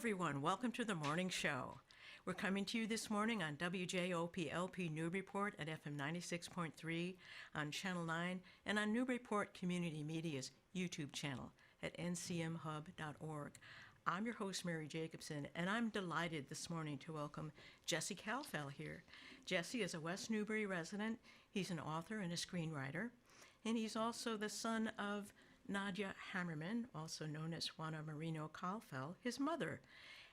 everyone. Welcome to the morning show. We're coming to you this morning on WJOP-LP Newburyport at FM 96.3 on Channel 9 and on Newburyport Community Media's YouTube channel at ncmhub.org. I'm your host, Mary Jacobsen, and I'm delighted this morning to welcome Jesse Kalfel here. Jesse is a West Newbury resident. He's an author and a screenwriter, and he's also the son of Nadja Hammerman, also known as Juana Merino Kalfel, his mother,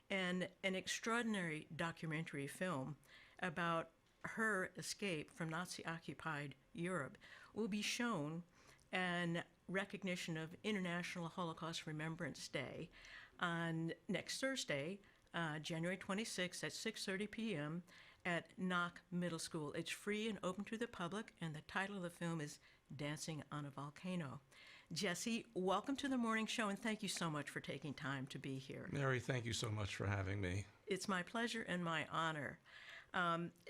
and an extraordinary documentary film about her escape from Nazi-occupied Europe will be shown in recognition of International Holocaust Remembrance Day on next Thursday, January 26th at 6:30 p.m. at Knock Middle School. It's free and open to the public, and the title of the film is Dancing on a Volcano. Jesse, welcome to the morning show, and thank you so much for taking time to be here. Mary, thank you so much for having me. It's my pleasure and my honor.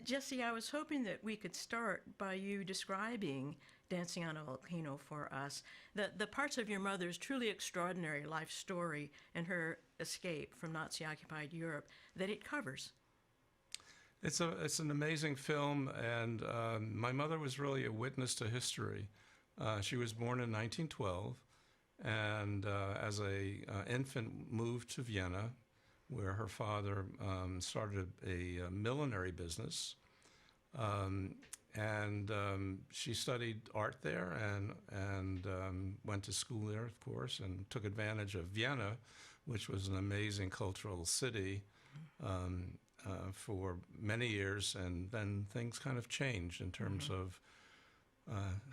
Jesse, I was hoping that we could start by you describing Dancing on a Volcano for us, the parts of your mother's truly extraordinary life story and her escape from Nazi-occupied Europe that it covers. It's an amazing film, and my mother was really a witness to history. She was born in 1912, and as an infant moved to Vienna, where her father started a millinery business. She studied art there and went to school there, of course, and took advantage of Vienna, which was an amazing cultural city for many years. And then things kind of changed in terms of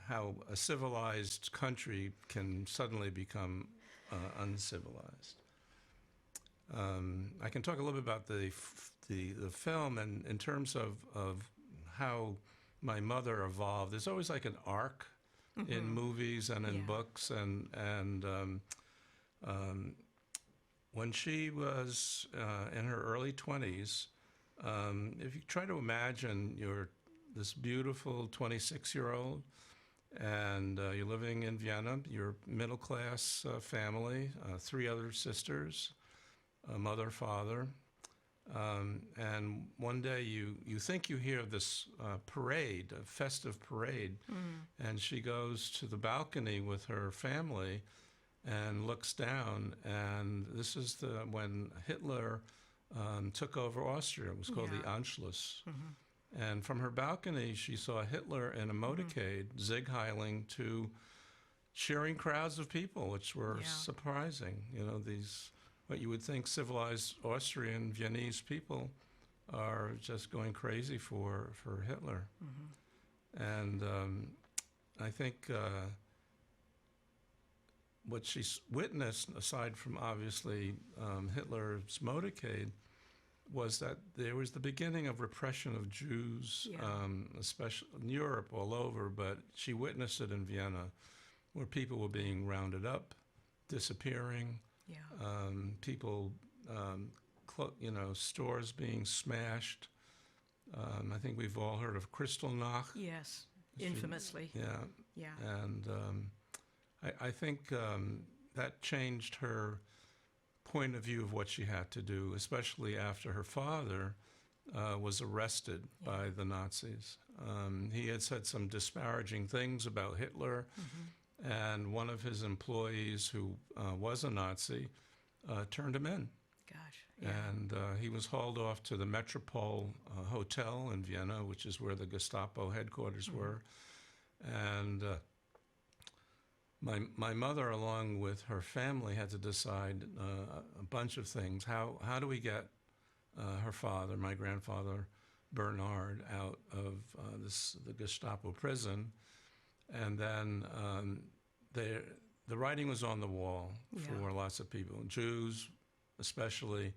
how a civilized country can suddenly become uncivilized. I can talk a little bit about the film, and in terms of how my mother evolved. There's always like an arc in movies and in books, and when she was in her early 20s, if you try to imagine this beautiful 26-year-old, and you're living in Vienna, you're middle-class family, 3 other sisters, a mother, father, and one day you think you hear this parade, a festive parade, and she goes to the balcony with her family and looks down, and this is when Hitler took over Austria. It was called the Anschluss. And from her balcony, she saw Hitler in a motorcade zig-heiling to cheering crowds of people, which were surprising. You know, these, what you would think civilized Austrian, Viennese people are just going crazy for Hitler. And I think what she witnessed, aside from obviously Hitler's motorcade, was that there was the beginning of repression of Jews, especially in Europe all over, but she witnessed it in Vienna, where people were being rounded up, disappearing, people, stores being smashed. I think we've all heard of Kristallnacht. Yes, infamously. And I think that changed her point of view of what she had to do, especially after her father was arrested by the Nazis. He had said some disparaging things about Hitler, and one of his employees, who was a Nazi, turned him in. And he was hauled off to the Metropole Hotel in Vienna, which is where the Gestapo headquarters were. And my mother, along with her family, had to decide a bunch of things. How do we get her father, my grandfather Bernard, out of the Gestapo prison? And then the writing was on the wall for lots of people, Jews especially,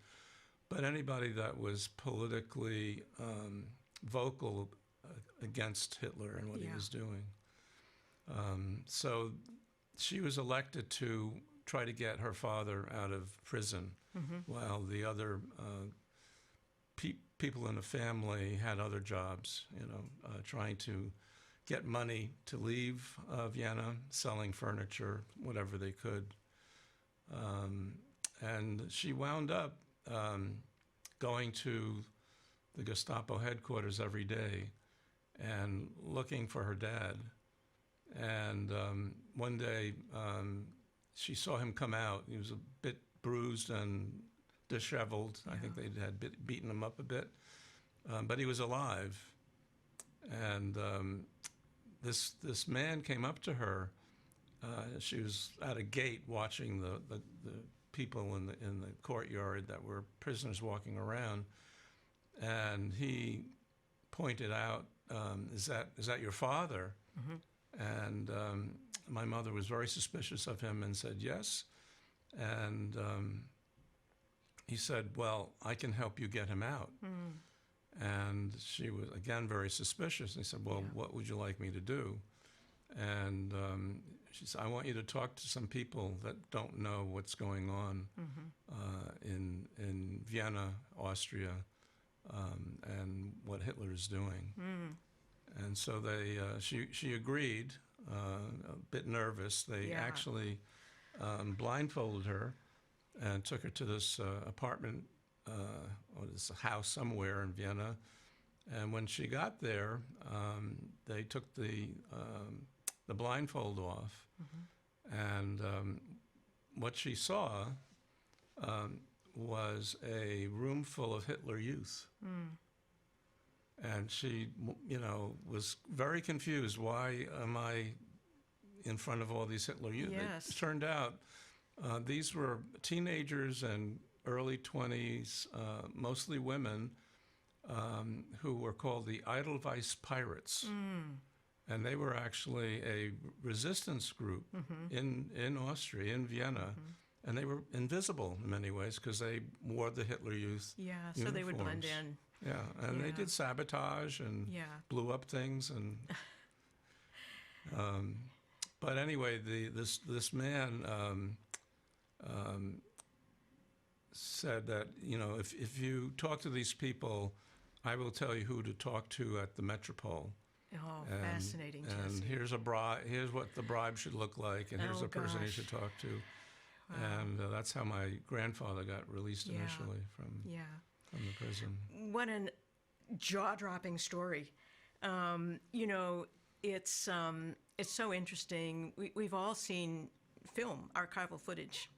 but anybody that was politically vocal against Hitler and what he was doing. So she was elected to try to get her father out of prison, while the other people in the family had other jobs, trying to get money to leave Vienna, selling furniture, whatever they could. And she wound up going to the Gestapo headquarters every day and looking for her dad. And one day she saw him come out. He was a bit bruised and disheveled. I think they had beaten him up a bit, but he was alive. And this man came up to her. She was at a gate watching the people in the courtyard that were prisoners walking around, and he pointed out, "Is that your father?" Mm-hmm. And my mother was very suspicious of him and said yes. And he said, "Well, I can help you get him out." Mm. And she was, again, very suspicious. And he said, "Well, what would you like me to do?" And she said, "I want you to talk to some people that don't know what's going on in Vienna, Austria, and what Hitler is doing." Mm. And so she agreed, a bit nervous. They actually blindfolded her and took her to this apartment or this house somewhere in Vienna. And when she got there, they took the blindfold off. Mm-hmm. And what she saw was a room full of Hitler Youth. Mm. And she, was very confused. Why am I in front of all these Hitler Youth? Yes. It turned out these were teenagers and early 20s, mostly women, who were called the Edelweiss Pirates. Mm. And they were actually a resistance group in Austria, in Vienna. Mm-hmm. And they were invisible in many ways because they wore the Hitler Youth uniforms. So they would blend in. Yeah, and they did sabotage and blew up things. And but anyway, this man said that, if you talk to these people, I will tell you who to talk to at the Metropole. Oh, fascinating, Jesse. And here's what the bribe should look like, and here's the person you should talk to. Wow. And that's how my grandfather got released initially from the prison. What a jaw-dropping story. It's so interesting. We've all seen archival footage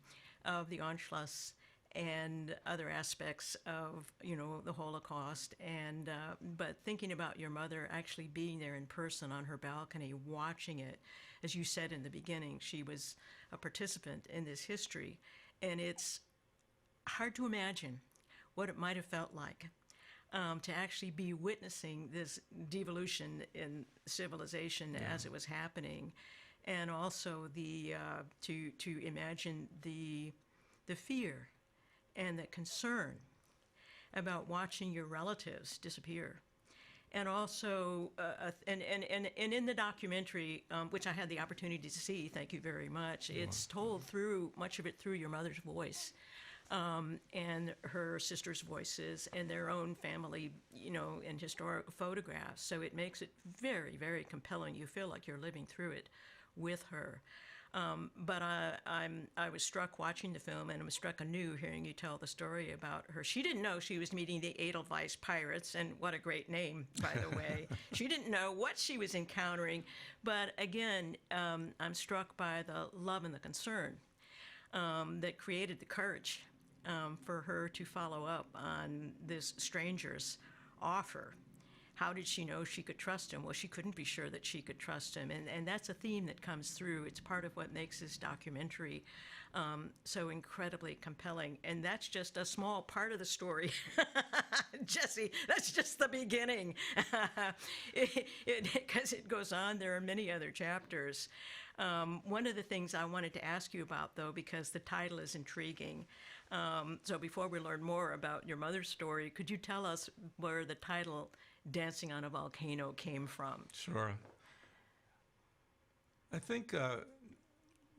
of the Anschluss and other aspects of, the Holocaust. And but thinking about your mother actually being there in person on her balcony, watching it, as you said in the beginning, she was a participant in this history. And it's hard to imagine what it might have felt like to actually be witnessing this devolution in civilization as it was happening. And also to imagine the fear and the concern about watching your relatives disappear. And also, and in the documentary, which I had the opportunity to see, thank you very much, it's told much of it through your mother's voice, and her sister's voices, and their own family, and historic photographs. So it makes it very, very compelling. You feel like you're living through it with her. But I was struck watching the film, and I was struck anew hearing you tell the story about her. She didn't know she was meeting the Edelweiss Pirates, and what a great name, by the way. She didn't know what she was encountering. But again, I'm struck by the love and the concern that created the courage for her to follow up on this stranger's offer. How did she know she could trust him? Well, she couldn't be sure that she could trust him. And that's a theme that comes through. It's part of what makes this documentary so incredibly compelling. And that's just a small part of the story. Jesse, that's just the beginning. Because it goes on, there are many other chapters. One of the things I wanted to ask you about, though, because the title is intriguing. So before we learn more about your mother's story, could you tell us where the title Dancing on a Volcano came from? Sure. I think,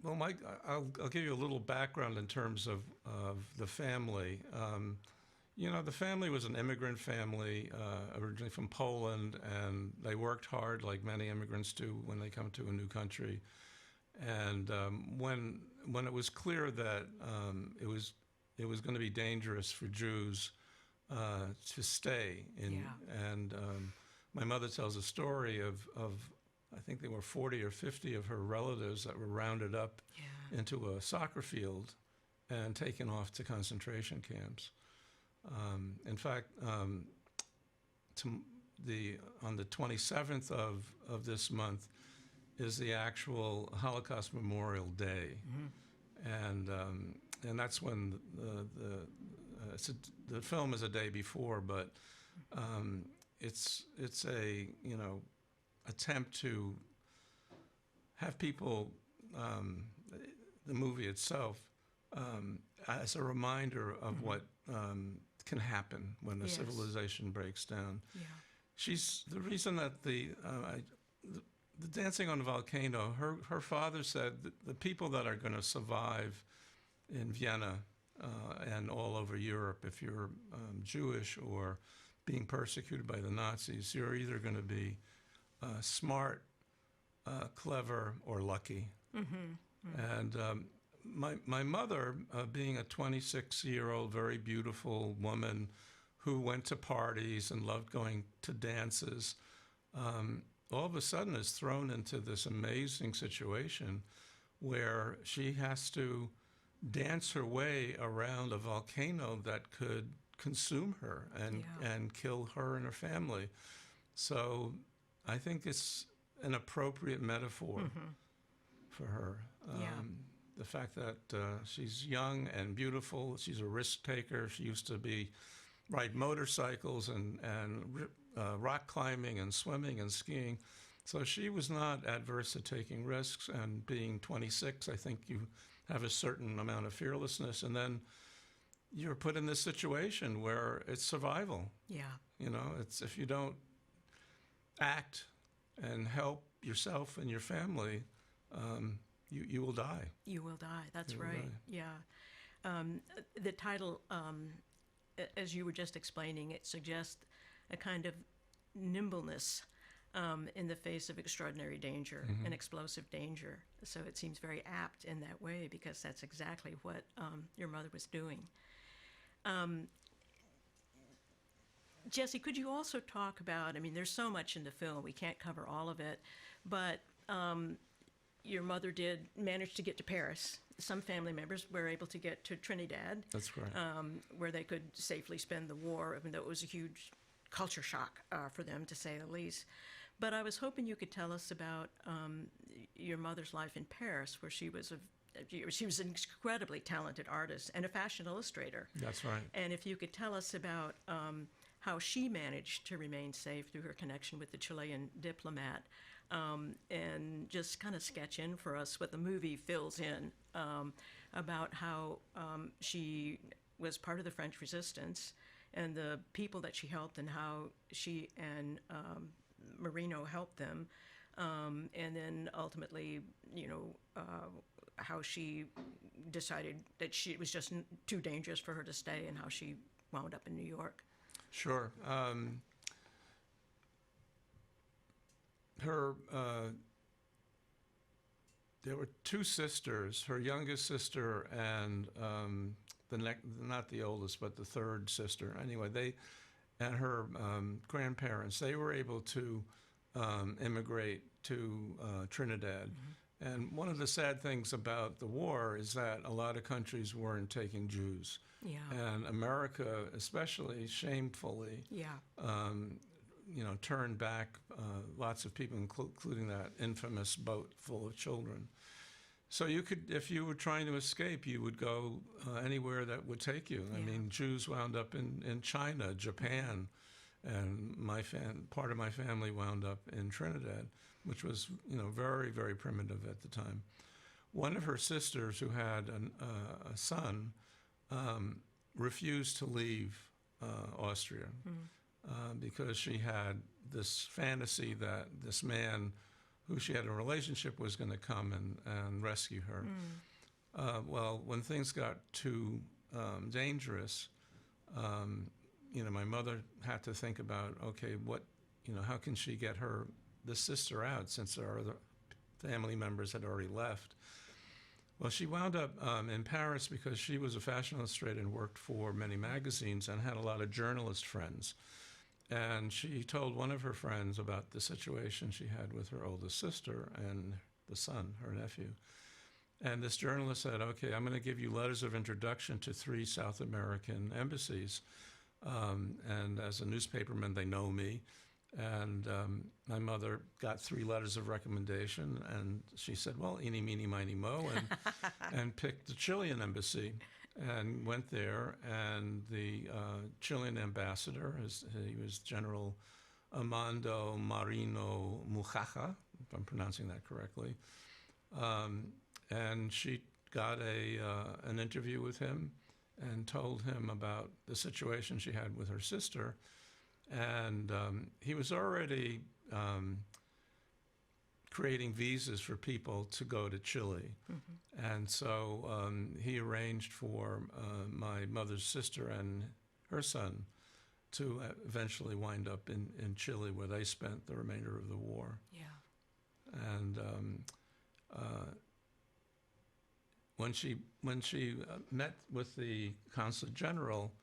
Mike, I'll give you a little background in terms of the family. The family was an immigrant family, originally from Poland, and they worked hard like many immigrants do when they come to a new country. And when it was clear that it was it was going to be dangerous for Jews to stay in. Yeah. And my mother tells a story of I think there were 40 or 50 of her relatives that were rounded up into a soccer field and taken off to concentration camps. In fact, on the 27th of this month is the actual Holocaust Memorial Day, and that's when the film is a day before, but it's a attempt to have people, the movie itself, as a reminder of what can happen when a civilization breaks down. Yeah. She's the reason that the dancing on the volcano. Her father said that the people that are going to survive in Vienna and all over Europe, if you're Jewish or being persecuted by the Nazis, you're either going to be smart, clever, or lucky. And my mother, being a 26-year-old, very beautiful woman who went to parties and loved going to dances, all of a sudden is thrown into this amazing situation where she has to dance her way around a volcano that could consume her and kill her and her family. So I think it's an appropriate metaphor for her. The fact that she's young and beautiful, she's a risk taker. She used to ride motorcycles and rock climbing and swimming and skiing. So she was not adverse to taking risks, and being 26, I think you have a certain amount of fearlessness, and then you're put in this situation where it's survival. Yeah. It's if you don't act and help yourself and your family, you will die. You will die. That's right. Yeah. The title, as you were just explaining, it suggests a kind of nimbleness in the face of extraordinary danger and explosive danger. So it seems very apt in that way, because that's exactly what your mother was doing. Jesse, could you also talk about, there's so much in the film, we can't cover all of it, but your mother did manage to get to Paris. Some family members were able to get to Trinidad. That's correct. Where they could safely spend the war, even though it was a huge culture shock for them, to say the least. But I was hoping you could tell us about your mother's life in Paris, where she was an incredibly talented artist and a fashion illustrator. That's right. And if you could tell us about how she managed to remain safe through her connection with the Chilean diplomat, and just kind of sketch in for us what the movie fills in about how she was part of the French resistance and the people that she helped, and how she and Merino helped them, and then ultimately, how she decided that it was just too dangerous for her to stay, and how she wound up in New York. Sure. There were two sisters, her youngest sister and not the oldest, but the third sister. Anyway, they and her grandparents, they were able to immigrate to Trinidad. And one of the sad things about the war is that a lot of countries weren't taking Jews. Yeah. And America, especially shamefully, turned back lots of people, including that infamous boat full of children. So you could, if you were trying to escape, you would go anywhere that would take you. I mean, Jews wound up in China, Japan, and part of my family wound up in Trinidad, which was, very, very primitive at the time. One of her sisters, who had a son, refused to leave Austria because she had this fantasy that this man who she had a relationship was going to come and rescue her. Well, when things got too dangerous, my mother had to think about, okay, how can she get the sister out, since our other family members had already left? Well, she wound up in Paris because she was a fashion illustrator and worked for many magazines and had a lot of journalist friends. And she told one of her friends about the situation she had with her oldest sister and the son, her nephew. And this journalist said, okay, I'm going to give you letters of introduction to 3 South American embassies. And as a newspaperman, they know me. And my mother got 3 letters of recommendation, and she said, well, eeny, meeny, miny, mo, and picked the Chilean embassy and went there. And the Chilean ambassador, he was General Armando Merino, if I'm pronouncing that correctly. And she got an interview with him and told him about the situation she had with her sister. And he was already creating visas for people to go to Chile. Mm-hmm. And so he arranged for my mother's sister and her son to eventually wind up in Chile, where they spent the remainder of the war. Yeah. And when she met with the consulate general,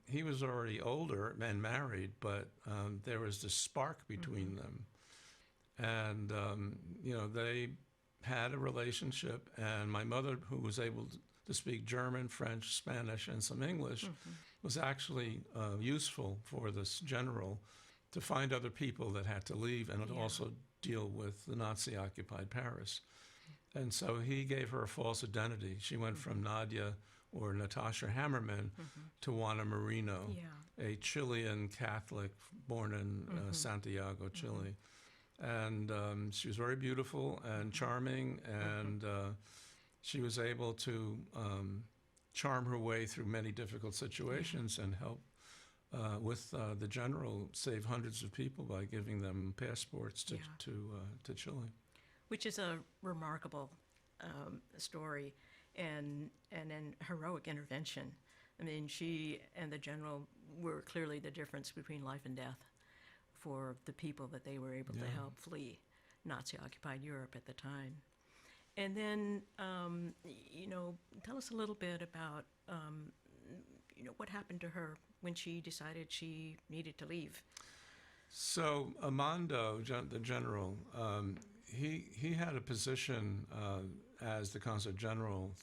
he was already older and married, but there was this spark between them. And, they had a relationship, and my mother, who was able to speak German, French, Spanish, and some English, was actually useful for this general to find other people that had to leave and also deal with the Nazi-occupied Paris. And so he gave her a false identity. She went from Nadja or Natasha Hammerman to Juana Merino, a Chilean Catholic born in Santiago, Chile. And she was very beautiful and charming, and she was able to charm her way through many difficult situations and help with the general save hundreds of people by giving them passports to Chile. Which is a remarkable story and an heroic intervention. I mean, she and the general were clearly the difference between life and death for the people that they were able to help flee Nazi-occupied Europe at the time. And then, tell us a little bit about, what happened to her when she decided she needed to leave. So Armando, the general, he had a position as the consul general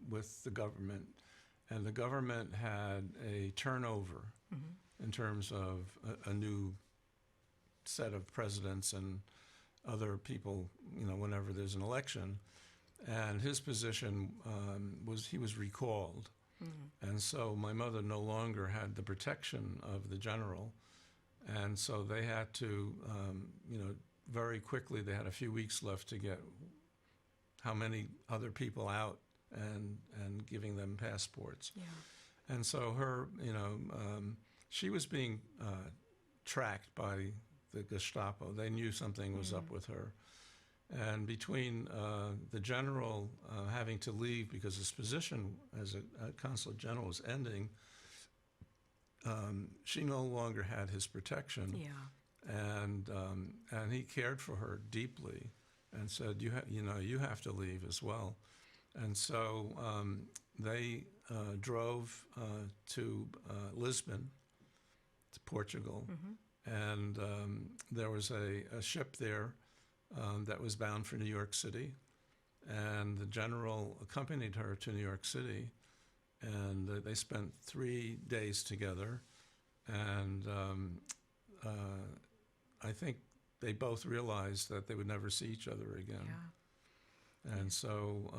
with the government, and the government had a turnover in terms of a new set of presidents and other people, whenever there's an election. And his position he was recalled. And so my mother no longer had the protection of the general. And so they had to, very quickly, they had a few weeks left to get how many other people out and giving them passports. Yeah. And so her, she was being tracked by the Gestapo. They knew something was up with her. And between the general having to leave because his position as a consul general was ending, she no longer had his protection. Yeah. And he cared for her deeply and said, you have to leave as well. And so they drove to Lisbon, to Portugal. And there was a ship there that was bound for New York City. And the general accompanied her to New York City. And they spent 3 days together. And I think they both realized that they would never see each other again. Yeah. And so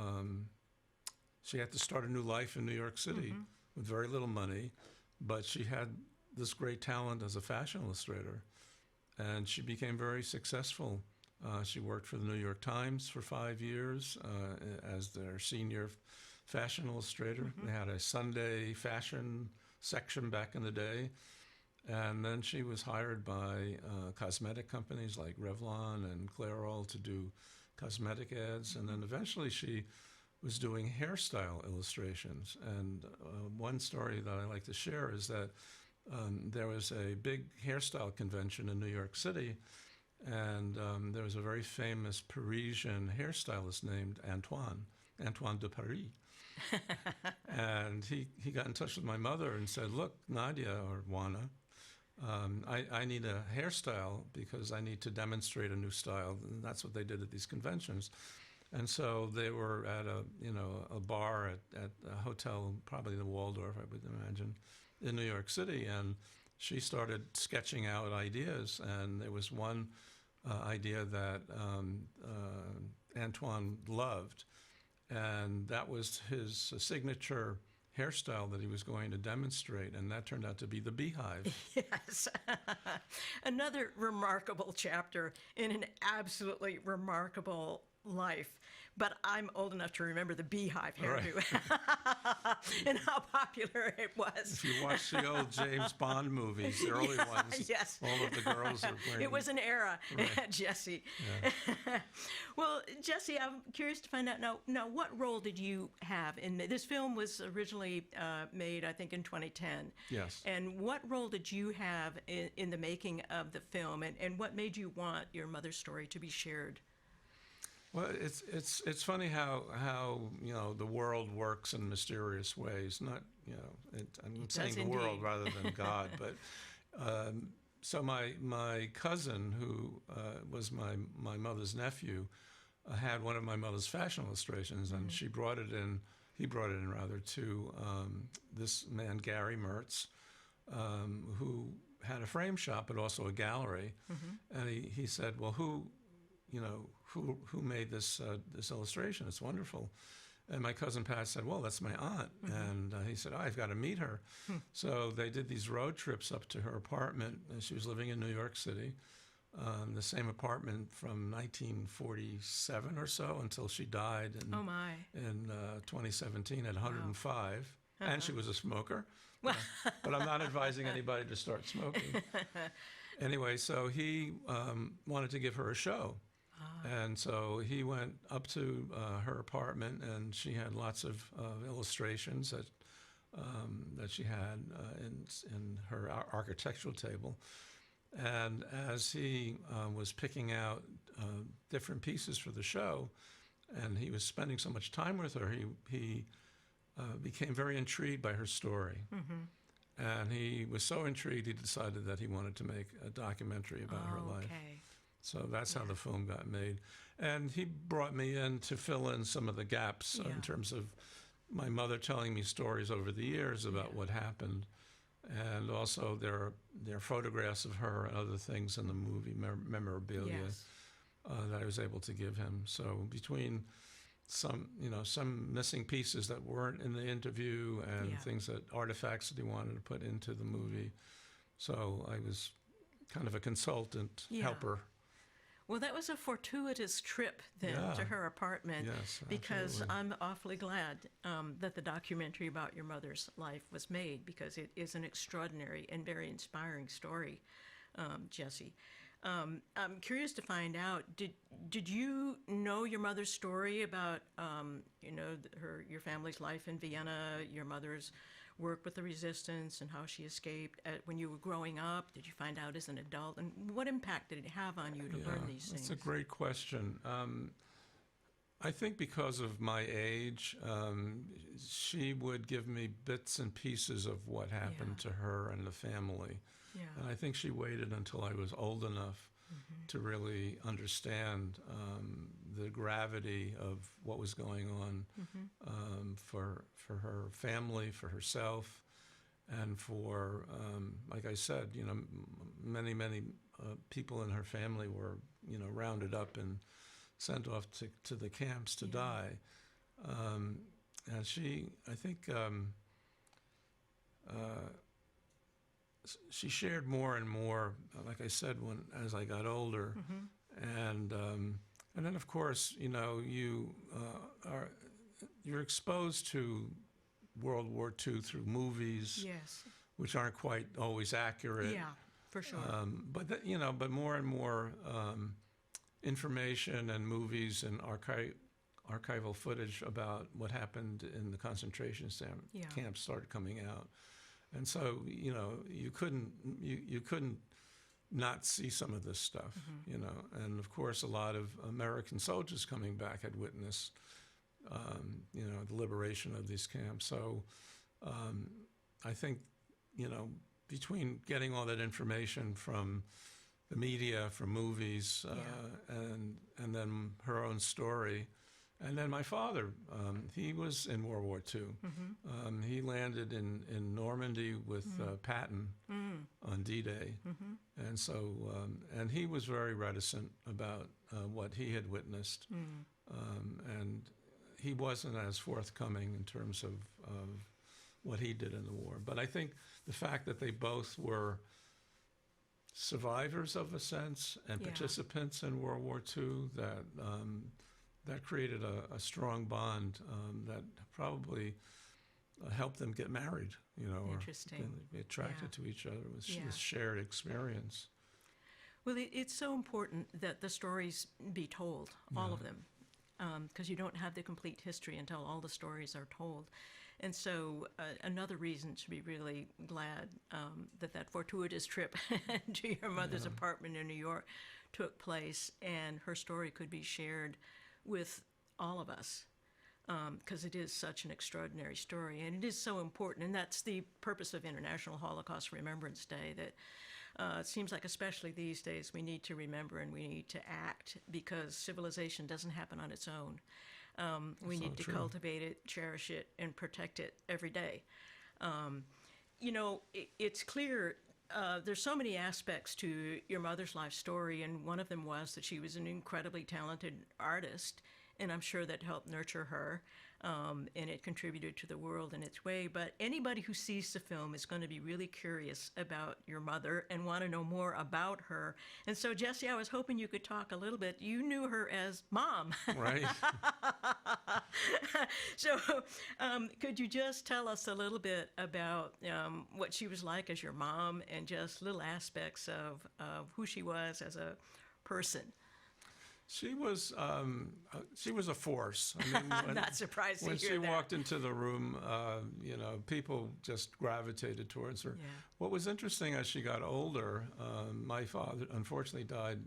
she had to start a new life in New York City with very little money, but she had this great talent as a fashion illustrator, and she became very successful. She worked for the New York Times for 5 years as their senior fashion illustrator. They had a Sunday fashion section back in the day. And then she was hired by cosmetic companies like Revlon and Clairol to do cosmetic ads. And then eventually she was doing hairstyle illustrations. And one story that I like to share is that there was a big hairstyle convention in New York City. And there was a very famous Parisian hairstylist named Antoine. Antoine de Paris. And he got in touch with my mother and said, look, Nadia or Juana, I need a hairstyle because I need to demonstrate a new style. And that's what they did at these conventions. And so they were at a bar at a hotel, probably the Waldorf, I would imagine, in New York City. And she started sketching out ideas. And there was one idea that Antoine loved. And that was his signature hairstyle that he was going to demonstrate, and that turned out to be the beehive. Yes. Another remarkable chapter in an absolutely remarkable life. But I'm old enough to remember the beehive hairdo Right. and how popular it was. If you watch the old James Bond movies, the early ones, yes. all of the girls are wearing... It was an era, Right. Jesse. Yeah. Well, Jesse, I'm curious to find out now what role did you have in this film? Was originally made, I think, in 2010. Yes. And what role did you have in the making of the film, and what made you want your mother's story to be shared? Well, it's funny how the world works in mysterious ways. Not I'm saying the world indeed. rather than God, but so my cousin, who was my mother's nephew, had one of my mother's fashion illustrations, and he brought it in rather to this man Gary Mertz, who had a frame shop but also a gallery, and he said, well, who made this illustration? It's wonderful. And my cousin Pat said, well, that's my aunt. And he said, I've got to meet her. So they did these road trips up to her apartment. And she was living in New York City, the same apartment from 1947 or so until she died in 2017 at 105. And she was a smoker. But I'm not advising anybody to start smoking. Anyway, so he wanted to give her a show. And so he went up to her apartment, and she had lots of illustrations that she had in her architectural table. And as he was picking out different pieces for the show, and he was spending so much time with her, he became very intrigued by her story. And he was so intrigued, he decided that he wanted to make a documentary about her life. So that's how the film got made. And he brought me in to fill in some of the gaps in terms of my mother telling me stories over the years about what happened. And also there are photographs of her and other things in the movie, memorabilia, that I was able to give him. So between some missing pieces that weren't in the interview and things artifacts that he wanted to put into the movie. So I was kind of a consultant helper. Well, that was a fortuitous trip then to her apartment, because absolutely. I'm awfully glad that the documentary about your mother's life was made, because it is an extraordinary and very inspiring story, Jesse. I'm curious to find out, did you know your mother's story about your family's life in Vienna, your mother's work with the resistance, and how she escaped when you were growing up? Did you find out as an adult? And what impact did it have on you to learn these things? That's a great question. I think because of my age, she would give me bits and pieces of what happened to her and the family. And I think she waited until I was old enough to really understand the gravity of what was going on for her family, for herself, and for, like I said, many people in her family were, rounded up and sent off to the camps to die. And she, I think, she shared more and more, like I said, as I got older, and then of course, you're exposed to World War II through movies, which aren't quite always accurate. Yeah, for sure. But more and more information and movies and archival footage about what happened in the concentration camps started coming out. And so, you couldn't not see some of this stuff, And of course, a lot of American soldiers coming back had witnessed, the liberation of these camps. So I think, between getting all that information from the media, from movies, and then her own story. And then my father, he was in World War II. He landed in Normandy with Patton on D-Day. And so, and he was very reticent about what he had witnessed. And he wasn't as forthcoming in terms of what he did in the war. But I think the fact that they both were survivors of a sense and participants in World War II, that created a strong bond that probably helped them get married, or be attracted to each other with this shared experience. Well, it's so important that the stories be told, all of them, because you don't have the complete history until all the stories are told. And so another reason to be really glad that fortuitous trip to your mother's apartment in New York took place, and her story could be shared with all of us, because it is such an extraordinary story, and it is so important. And that's the purpose of International Holocaust Remembrance Day, that it seems like especially these days we need to remember and we need to act, because civilization doesn't happen on its own. We need to cultivate it, cherish it, and protect it every day. It's clear there's so many aspects to your mother's life story, and one of them was that she was an incredibly talented artist, and I'm sure that helped nurture her, and it contributed to the world in its way. But anybody who sees the film is going to be really curious about your mother and want to know more about her. And so, Jesse, I was hoping you could talk a little bit. You knew her as Mom. Right. So could you just tell us a little bit about what she was like as your mom, and just little aspects of who she was as a person? She was a force. I mean, I'm not surprised to hear that. When she walked into the room, people just gravitated towards her. Yeah. What was interesting as she got older, my father unfortunately died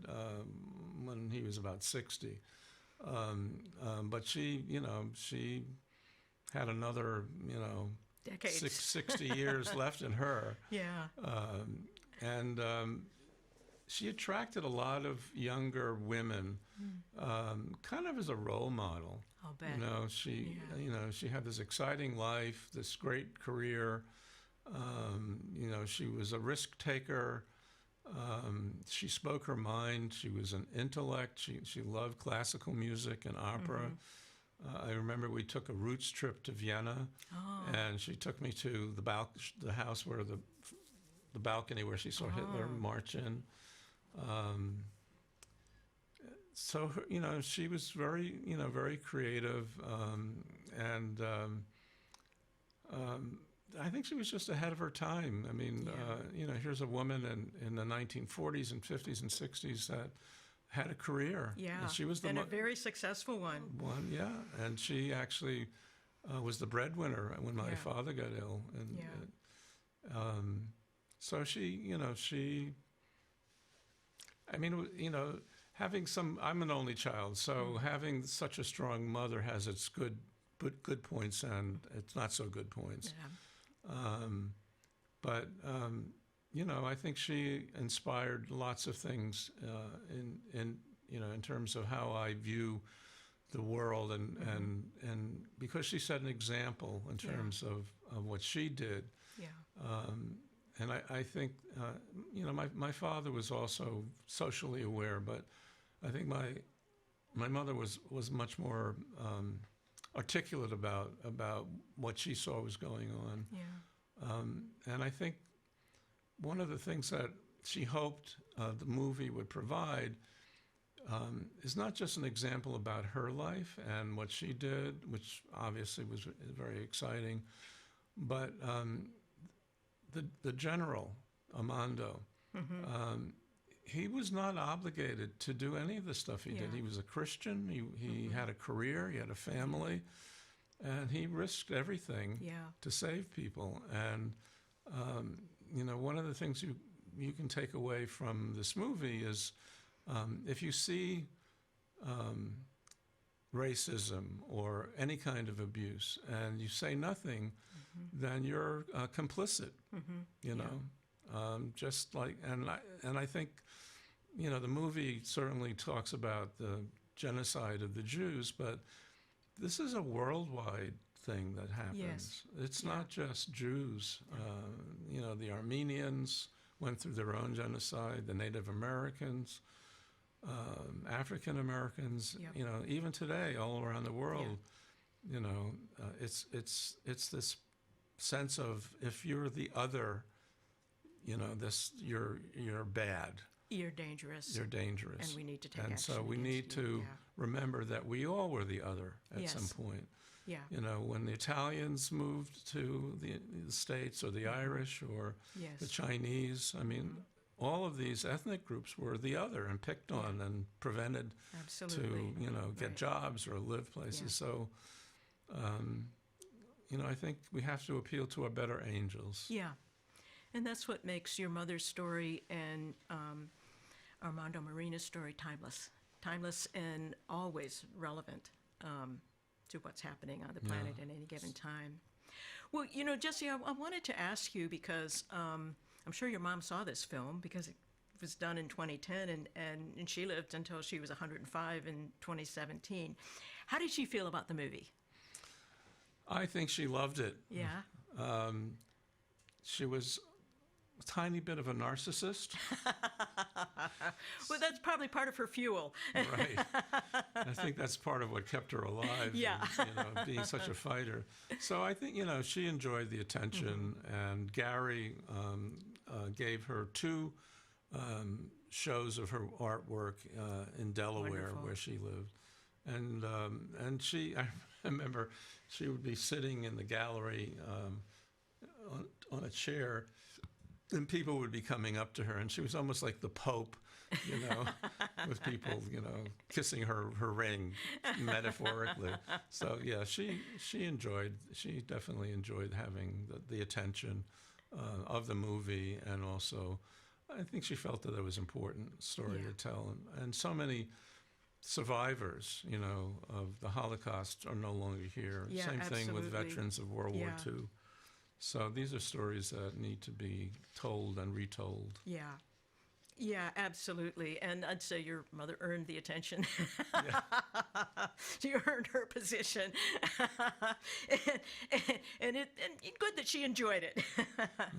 when he was about 60. But she had another, Decades. 60 years left in her. Yeah. She attracted a lot of younger women, kind of as a role model. I'll bet. She had this exciting life, this great career. She was a risk taker. She spoke her mind. She was an intellect. She loved classical music and opera. I remember we took a roots trip to Vienna, and she took me to the house where the balcony where she saw Hitler march in. So she was very creative, and I think she was just ahead of her time. I mean, here's a woman in the 1940s and 50s and 60s that had a career. Yeah, and she was a very successful one. And she actually was the breadwinner when my father got ill, and so she. I mean, I'm an only child, so having such a strong mother has its good points and its not so good points. Yeah. But I think she inspired lots of things in terms of how I view the world, and because she set an example in terms of what she did. Yeah. And I think, my father was also socially aware, but I think my mother was much more articulate about what she saw was going on. Yeah. And I think one of the things that she hoped the movie would provide is not just an example about her life and what she did, which obviously was very exciting, but the general, Armando, he was not obligated to do any of the stuff he did. He was a Christian. He had a career. He had a family. And he risked everything to save people. And, one of the things you can take away from this movie is if you see racism or any kind of abuse, and you say nothing, then you're complicit. You know, just like, and I think, you know, the movie certainly talks about the genocide of the Jews, but this is a worldwide thing that happens. It's not just Jews. You know, the Armenians went through their own genocide, the Native Americans, African Americans, you know, even today all around the world, you know, it's this sense of, if you're the other, you know, you're bad. You're dangerous. You're dangerous. And we need to take action. And so we need to remember that we all were the other at some point. Yeah. You know, when the Italians moved to the States, or the Irish, or the Chinese, I mean, all of these ethnic groups were the other and picked on and prevented to, you know, get jobs or live places. So, you know, I think we have to appeal to our better angels. Yeah. And that's what makes your mother's story and Armando Merino's story timeless. Timeless and always relevant to what's happening on the planet at any given time. Well, you know, Jesse, I wanted to ask you, because I'm sure your mom saw this film, because it was done in 2010, and she lived until she was 105 in 2017. How did she feel about the movie? I think she loved it. Yeah. She was a tiny bit of a narcissist. Well, that's probably part of her fuel. Right. I think that's part of what kept her alive. Yeah. And, you know, being such a fighter. So I think, you know, she enjoyed the attention, and Gary gave her 2 shows of her artwork in Delaware, where she lived. And she, I remember, she would be sitting in the gallery on a chair, and people would be coming up to her, and she was almost like the Pope, you know, with people, you know, kissing her ring, metaphorically. So yeah, she definitely enjoyed having the attention of the movie, and also I think she felt that it was an important story to tell, and so many survivors, you know, of the Holocaust are no longer here. Yeah, Same thing with absolutely. veterans of World War II. So these are stories that need to be told and retold. Yeah. Yeah, absolutely. And I'd say your mother earned the attention. She earned her position. and good that she enjoyed it.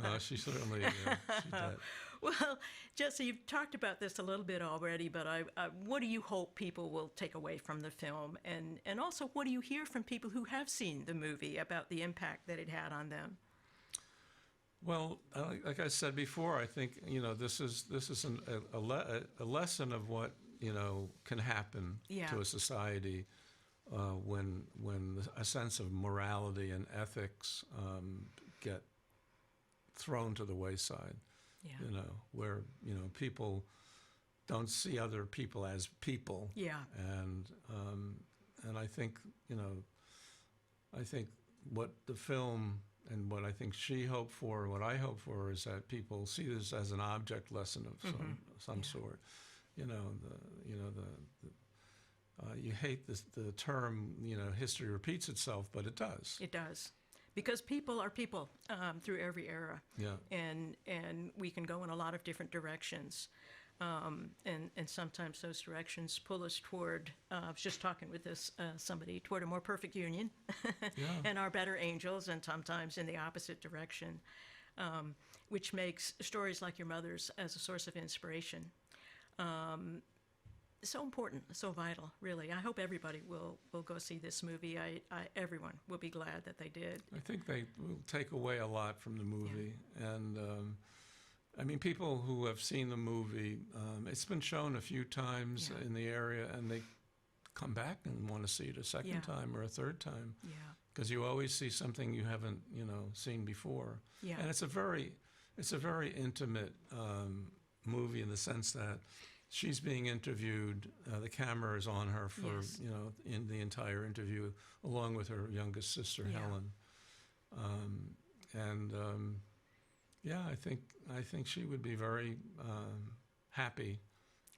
No, she certainly she did. Well, Jesse, you've talked about this a little bit already, but what do you hope people will take away from the film? And also, what do you hear from people who have seen the movie about the impact that it had on them? Well, like I said before, I think, you know, this is a lesson of what, you know, can happen to a society when a sense of morality and ethics get thrown to the wayside. You know, where, you know, people don't see other people as people. Yeah. And I think, you know, what the film and what I think she hoped for, and what I hope for, is that people see this as an object lesson of some sort. You know, you hate the term, you know, history repeats itself, but it does. It does. Because people are people through every era. Yeah. And we can go in a lot of different directions. And sometimes those directions pull us toward, I was just talking with somebody, toward a more perfect union and our better angels, and sometimes in the opposite direction, which makes stories like your mother's as a source of inspiration so important, so vital, really. I hope everybody will go see this movie. Everyone will be glad that they did. I think they will take away a lot from the movie. And I mean, people who have seen the movie, it's been shown a few times in the area, and they come back and want to see it a second time or a third time. Yeah. Because you always see something you haven't, you know, seen before. Yeah. And it's a very intimate movie, in the sense that she's being interviewed. The camera is on her for, you know, in the entire interview, along with her youngest sister, Helen. I think she would be very happy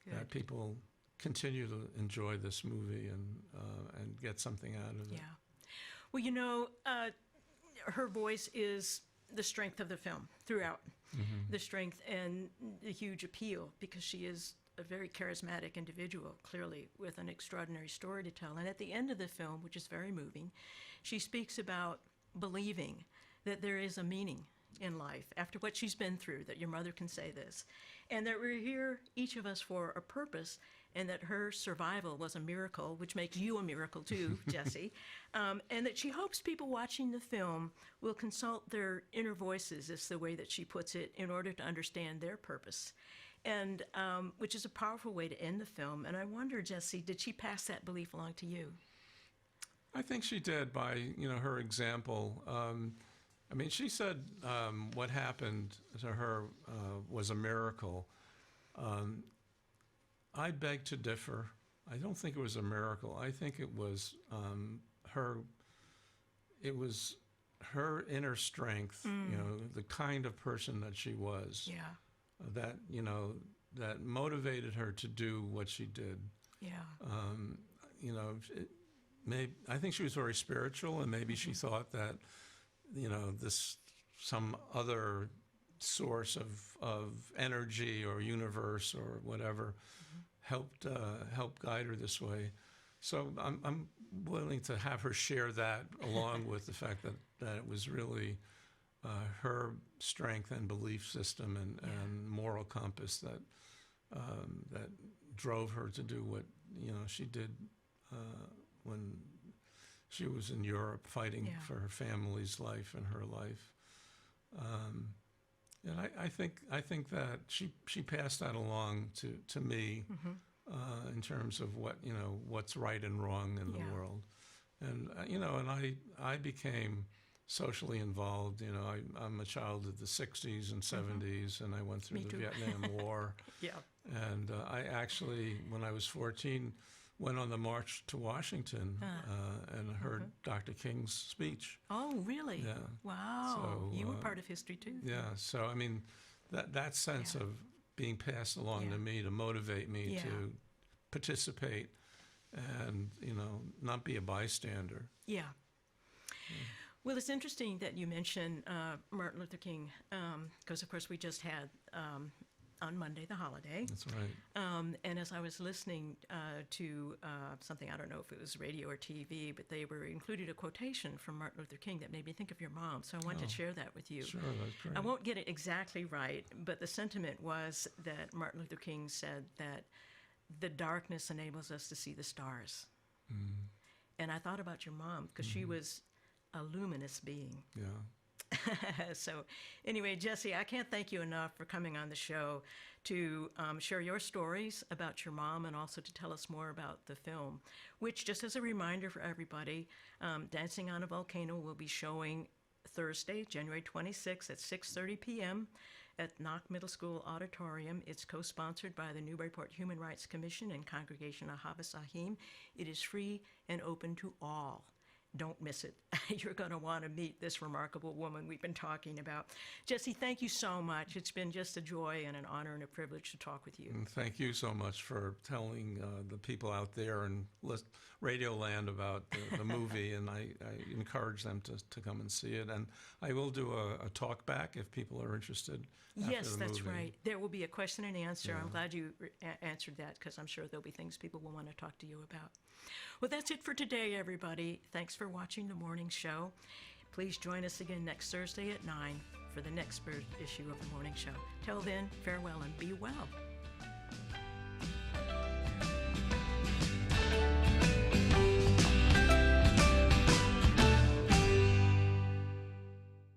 that people continue to enjoy this movie and get something out of it. Yeah. Well, you know, her voice is the strength of the film throughout. The strength and the huge appeal, because she is a very charismatic individual, clearly, with an extraordinary story to tell. And at the end of the film, which is very moving, she speaks about believing that there is a meaning in life after what she's been through, that your mother can say this, and that we're here, each of us, for a purpose, and that her survival was a miracle, which makes you a miracle too, Jesse, and that she hopes people watching the film will consult their inner voices, is the way that she puts it, in order to understand their purpose, and which is a powerful way to end the film. And I wonder, Jesse, did she pass that belief along to you? I think she did, by her example. I mean, she said what happened to her was a miracle. I beg to differ. I don't think it was a miracle. I think it was her. It was her inner strength. The kind of person that she was. Yeah. That that motivated her to do what she did. Yeah. I think she was very spiritual, and maybe she thought that this some other source of energy or universe or whatever helped guide her this way. So I'm willing to have her share that, along with the fact that it was really her strength and belief system and moral compass that that drove her to do what she did when she was in Europe fighting for her family's life and her life. And I think that she passed that along to me in terms of what's right and wrong in the world. And and I became socially involved. I'm a child of the 60s and 70s, and I went through the Vietnam War. And I actually, when I was 14, went on the march to Washington and heard Dr. King's speech. Oh, really? Yeah. Wow. So, you were part of history too. Yeah. So I mean, that sense of being passed along to me to motivate me to participate and not be a bystander. Yeah. Well, it's interesting that you mention Martin Luther King, because of course we just had on Monday the holiday. That's right. And as I was listening to something, I don't know if it was radio or TV, but they were included a quotation from Martin Luther King that made me think of your mom. So I wanted to share that with you. Sure, that's great. I won't get it exactly right, but the sentiment was that Martin Luther King said that the darkness enables us to see the stars. And I thought about your mom, because she was a luminous being. Yeah. So anyway, Jesse, I can't thank you enough for coming on the show to share your stories about your mom, and also to tell us more about the film, which, just as a reminder for everybody, Dancing on a Volcano will be showing Thursday, January 26th at 6:30 p.m. at Knock Middle School Auditorium. It's co-sponsored by the Newburyport Human Rights Commission and Congregation of Havas Ahim. It is free and open to all. Don't miss it. You're going to want to meet this remarkable woman we've been talking about. Jesse, thank you so much. It's been just a joy and an honor and a privilege to talk with you. And thank you so much for telling the people out there in Radio Land about the movie, and I encourage them to come and see it. And I will do a talk back if people are interested. Yes, that's movie. right. There will be a question and answer. I'm glad you answered that, because I'm sure there'll be things people will want to talk to you about. Well, that's it for today, everybody. Thanks for watching the morning show. Please join us again next Thursday at 9 for the next issue of the morning show. Till then, farewell and be well.